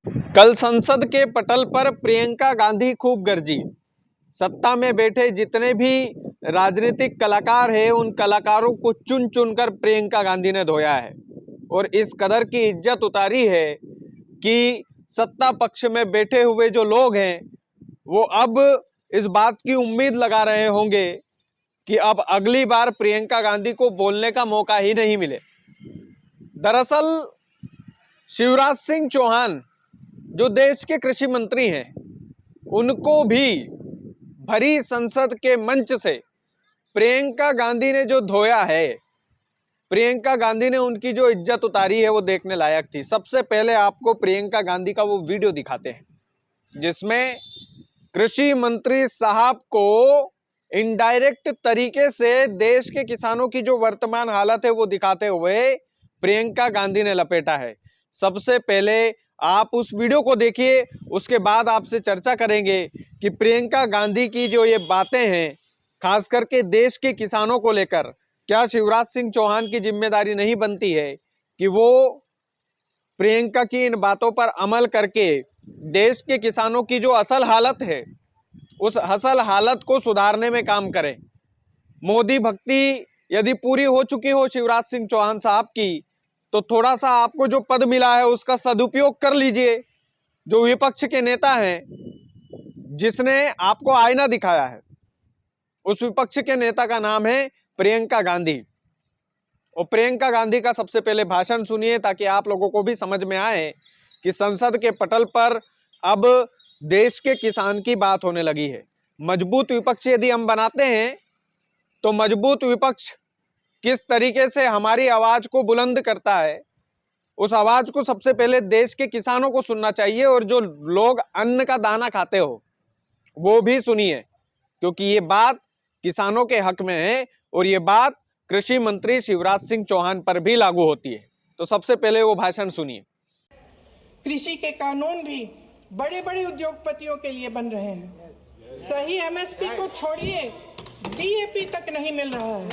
कल संसद के पटल पर प्रियंका गांधी खूब गरजी। सत्ता में बैठे जितने भी राजनीतिक कलाकार हैं उन कलाकारों को चुन चुनकर प्रियंका गांधी ने धोया है और इस कदर की इज्जत उतारी है कि सत्ता पक्ष में बैठे हुए जो लोग हैं वो अब इस बात की उम्मीद लगा रहे होंगे कि अब अगली बार प्रियंका गांधी को बोलने का मौका ही नहीं मिले। दरअसल शिवराज सिंह चौहान जो देश के कृषि मंत्री हैं उनको भी भरी संसद के मंच से प्रियंका गांधी ने जो धोया है, प्रियंका गांधी ने उनकी जो इज्जत उतारी है वो देखने लायक थी। सबसे पहले आपको प्रियंका गांधी का वो वीडियो दिखाते हैं जिसमें कृषि मंत्री साहब को इनडायरेक्ट तरीके से देश के किसानों की जो वर्तमान हालत है वो दिखाते हुए प्रियंका गांधी ने लपेटा है। सबसे पहले आप उस वीडियो को देखिए, उसके बाद आपसे चर्चा करेंगे कि प्रियंका गांधी की जो ये बातें हैं खास करके देश के किसानों को लेकर, क्या शिवराज सिंह चौहान की जिम्मेदारी नहीं बनती है कि वो प्रियंका की इन बातों पर अमल करके देश के किसानों की जो असल हालत है उस असल हालत को सुधारने में काम करें। मोदी भक्ति यदि पूरी हो चुकी हो शिवराज सिंह चौहान साहब की तो थोड़ा सा आपको जो पद मिला है उसका सदुपयोग कर लीजिए। जो विपक्ष के नेता हैं जिसने आपको आईना दिखाया है उस विपक्ष के नेता का नाम है प्रियंका गांधी। और प्रियंका गांधी का सबसे पहले भाषण सुनिए ताकि आप लोगों को भी समझ में आए कि संसद के पटल पर अब देश के किसान की बात होने लगी है। मजबूत विपक्ष यदि हम बनाते हैं तो मजबूत विपक्ष किस तरीके से हमारी आवाज को बुलंद करता है, उस आवाज को सबसे पहले देश के किसानों को सुनना चाहिए और जो लोग अन्न का दाना खाते हो वो भी सुनिए, क्योंकि ये बात किसानों के हक में है और ये बात कृषि मंत्री शिवराज सिंह चौहान पर भी लागू होती है। तो सबसे पहले वो भाषण सुनिए। कृषि के कानून भी बड़े बड़े उद्योगपतियों के लिए बन रहे हैं। सही एमएसपी को छोड़िए, डीएपी तक नहीं मिल रहा है।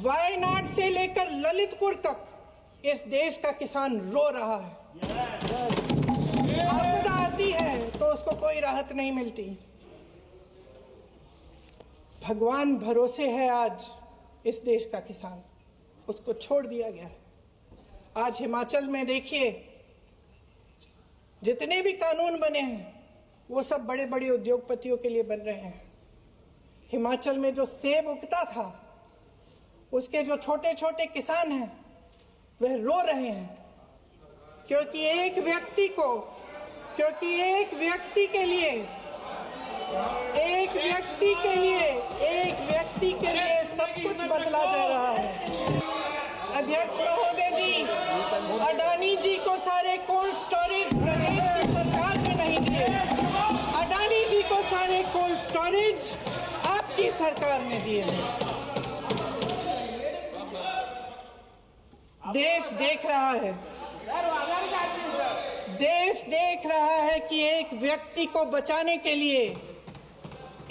वायनाड से लेकर ललितपुर तक इस देश का किसान रो रहा है। आपदा आती है तो उसको कोई राहत नहीं मिलती। भगवान भरोसे है आज इस देश का किसान, उसको छोड़ दिया गया है। आज हिमाचल में देखिए जितने भी कानून बने हैं वो सब बड़े बड़े उद्योगपतियों के लिए बन रहे हैं। हिमाचल में जो सेब उगता था उसके जो छोटे छोटे किसान हैं वह रो रहे हैं क्योंकि एक व्यक्ति के लिए सब कुछ बदला जा रहा है। अध्यक्ष महोदय जी, अडानी जी को सारे कोल्ड स्टोरेज प्रदेश की सरकार ने नहीं दिए। अडानी जी को सारे कोल्ड स्टोरेज आपकी सरकार ने दिए हैं। देश देख रहा है कि एक व्यक्ति को बचाने के लिए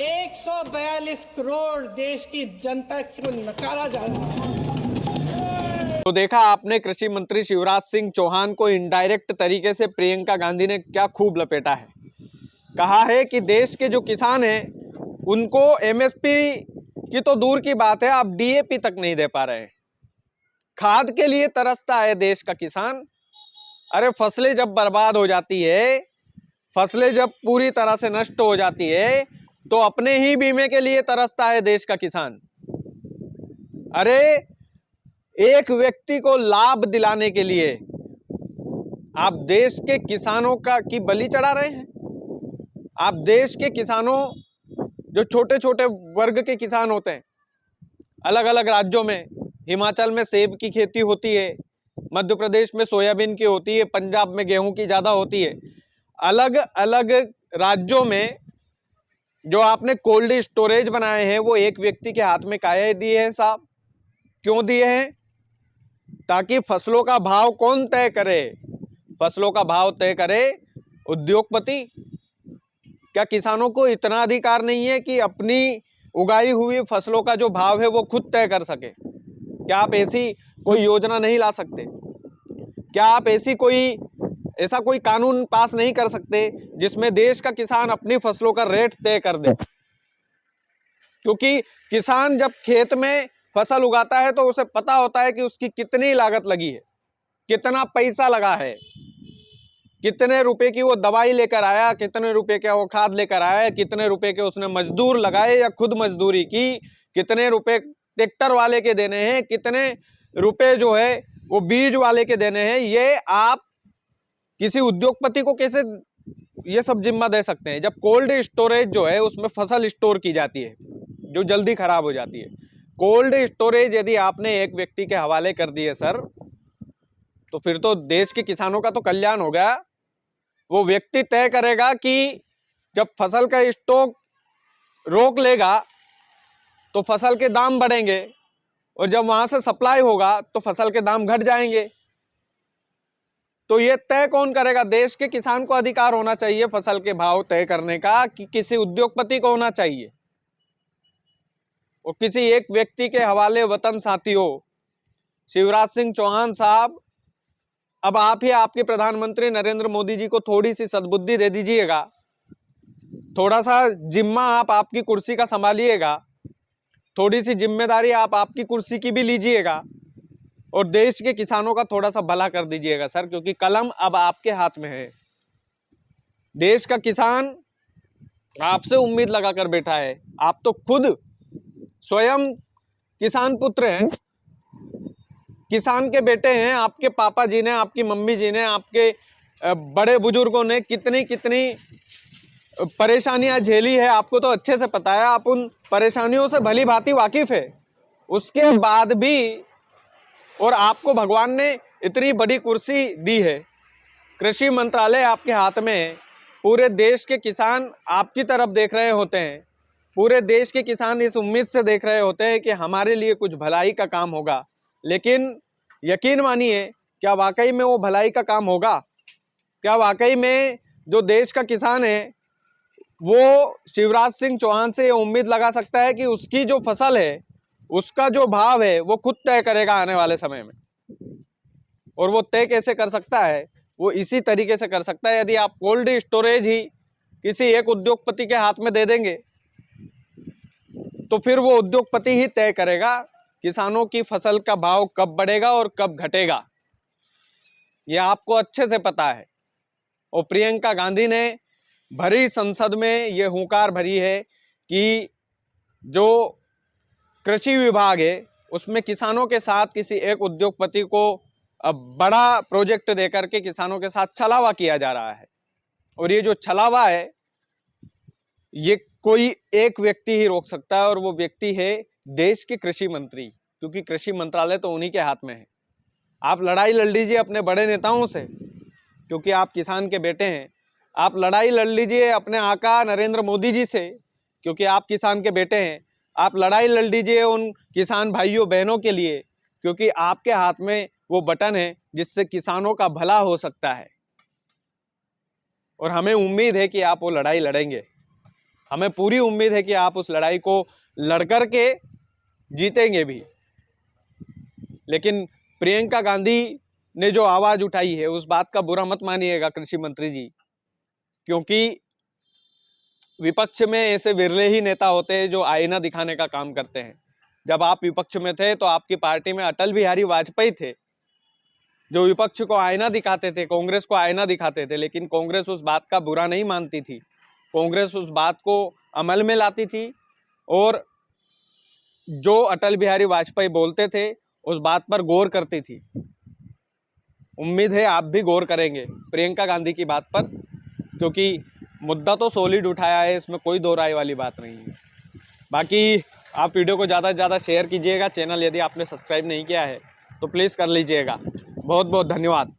142 करोड़ देश की जनता को नकारा जा रहा है। तो देखा आपने कृषि मंत्री शिवराज सिंह चौहान को इनडायरेक्ट तरीके से प्रियंका गांधी ने क्या खूब लपेटा है। कहा है कि देश के जो किसान हैं उनको एमएसपी की तो दूर की बात है, आप डीएपी तक नहीं दे पा रहे हैं। खाद के लिए तरसता है देश का किसान। अरे फसलें जब बर्बाद हो जाती है, फसलें जब पूरी तरह से नष्ट हो जाती है तो अपने ही बीमे के लिए तरसता है देश का किसान। अरे एक व्यक्ति को लाभ दिलाने के लिए आप देश के किसानों की बलि चढ़ा रहे हैं। आप देश के किसानों, जो छोटे छोटे वर्ग के किसान होते हैं, अलग अलग राज्यों में, हिमाचल में सेब की खेती होती है, मध्य प्रदेश में सोयाबीन की होती है, पंजाब में गेहूं की ज्यादा होती है। अलग अलग राज्यों में जो आपने कोल्ड स्टोरेज बनाए हैं वो एक व्यक्ति के हाथ में काहे दिए हैं साहब? क्यों दिए हैं? ताकि फसलों का भाव कौन तय करे? फसलों का भाव तय करे उद्योगपति। क्या किसानों को इतना अधिकार नहीं है कि अपनी उगाई हुई फसलों का जो भाव है वो खुद तय कर सके? क्या आप ऐसी कोई योजना नहीं ला सकते? क्या आप ऐसा कोई कानून पास नहीं कर सकते जिसमें देश का किसान अपनी फसलों का रेट तय कर दे? क्योंकि किसान जब खेत में फसल उगाता है तो उसे पता होता है कि उसकी कितनी लागत लगी है, कितना पैसा लगा है, कितने रुपए की वो दवाई लेकर आया, कितने रुपए का वो खाद लेकर आया, कितने रुपए के उसने मजदूर लगाए या खुद मजदूरी की, कितने रुपए ट्रैक्टर वाले के देने हैं, कितने रुपए जो है वो बीज वाले के देने हैं। ये आप किसी उद्योगपति को कैसे ये सब जिम्मा दे सकते हैं? जब कोल्ड स्टोरेज जो है उसमें फसल स्टोर की जाती है जो जल्दी खराब हो जाती है। कोल्ड स्टोरेज यदि आपने एक व्यक्ति के हवाले कर दिए सर, तो फिर तो देश के किसानों का तो कल्याण हो गया। वो व्यक्ति तय करेगा कि जब फसल का स्टॉक रोक लेगा तो फसल के दाम बढ़ेंगे, और जब वहां से सप्लाई होगा तो फसल के दाम घट जाएंगे। तो ये तय कौन करेगा? देश के किसान को अधिकार होना चाहिए फसल के भाव तय करने का, कि किसी उद्योगपति को होना चाहिए? और किसी एक व्यक्ति के हवाले वतन साथियों, शिवराज सिंह चौहान साहब, अब आप ही आपके प्रधानमंत्री नरेंद्र मोदी जी को थोड़ी सी सद्बुद्धि दे दीजिएगा, थोड़ा सा जिम्मा आप आपकी कुर्सी का संभालिएगा, थोड़ी सी जिम्मेदारी आप आपकी कुर्सी की भी लीजिएगा, और देश के किसानों का थोड़ा सा भला कर दीजिएगा सर, क्योंकि कलम अब आपके हाथ में है। देश का किसान आपसे उम्मीद लगाकर बैठा है। आप तो खुद स्वयं किसान पुत्र हैं, किसान के बेटे हैं। आपके पापा जी ने, आपकी मम्मी जी ने, आपके बड़े बुजुर्गों ने कितनी कितनी परेशानियां झेली है, आपको तो अच्छे से पता है। आप उन परेशानियों से भली भांति वाकिफ है। उसके बाद भी, और आपको भगवान ने इतनी बड़ी कुर्सी दी है, कृषि मंत्रालय आपके हाथ में है, पूरे देश के किसान आपकी तरफ देख रहे होते हैं, पूरे देश के किसान इस उम्मीद से देख रहे होते हैं कि हमारे लिए कुछ भलाई का काम होगा। लेकिन यकीन मानिए, क्या वाकई में वो भलाई का काम होगा? क्या वाकई में जो देश का किसान है वो शिवराज सिंह चौहान से ये उम्मीद लगा सकता है कि उसकी जो फसल है, उसका जो भाव है, वो खुद तय करेगा आने वाले समय में? और वो तय कैसे कर सकता है? वो इसी तरीके से कर सकता है, यदि आप कोल्ड स्टोरेज ही किसी एक उद्योगपति के हाथ में दे देंगे तो फिर वो उद्योगपति ही तय करेगा किसानों की फसल का भाव कब बढ़ेगा और कब घटेगा। ये आपको अच्छे से पता है। और प्रियंका गांधी ने भरी संसद में ये हुंकार भरी है कि जो कृषि विभाग है उसमें किसानों के साथ किसी एक उद्योगपति को बड़ा प्रोजेक्ट देकर के किसानों के साथ छलावा किया जा रहा है। और ये जो छलावा है, ये कोई एक व्यक्ति ही रोक सकता है, और वो व्यक्ति है देश के कृषि मंत्री, क्योंकि कृषि मंत्रालय तो उन्हीं के हाथ में है। आप लड़ाई लड़ लीजिए अपने बड़े नेताओं से, क्योंकि आप किसान के बेटे हैं। आप लड़ाई लड़ लीजिए अपने आका नरेंद्र मोदी जी से, क्योंकि आप किसान के बेटे हैं। आप लड़ाई लड़ लीजिए उन किसान भाइयों बहनों के लिए, क्योंकि आपके हाथ में वो बटन है जिससे किसानों का भला हो सकता है। और हमें उम्मीद है कि आप वो लड़ाई लड़ेंगे। हमें पूरी उम्मीद है कि आप उस लड़ाई को लड़कर के जीतेंगे भी। लेकिन प्रियंका गांधी ने जो आवाज उठाई है, उस बात का बुरा मत मानिएगा कृषि मंत्री जी, क्योंकि विपक्ष में ऐसे विरले ही नेता होते हैं जो आईना दिखाने का काम करते हैं। जब आप विपक्ष में थे तो आपकी पार्टी में अटल बिहारी वाजपेयी थे, जो विपक्ष को आईना दिखाते थे, कांग्रेस को आईना दिखाते थे। लेकिन कांग्रेस उस बात का बुरा नहीं मानती थी, कांग्रेस उस बात को अमल में लाती थी, और जो अटल बिहारी वाजपेयी बोलते थे उस बात पर गौर करती थी। उम्मीद है आप भी गौर करेंगे प्रियंका गांधी की बात पर, क्योंकि मुद्दा तो सॉलिड उठाया है, इसमें कोई दो राय वाली बात नहीं है। बाकी आप वीडियो को ज़्यादा से ज़्यादा शेयर कीजिएगा। चैनल यदि आपने सब्सक्राइब नहीं किया है तो प्लीज़ कर लीजिएगा। बहुत बहुत धन्यवाद।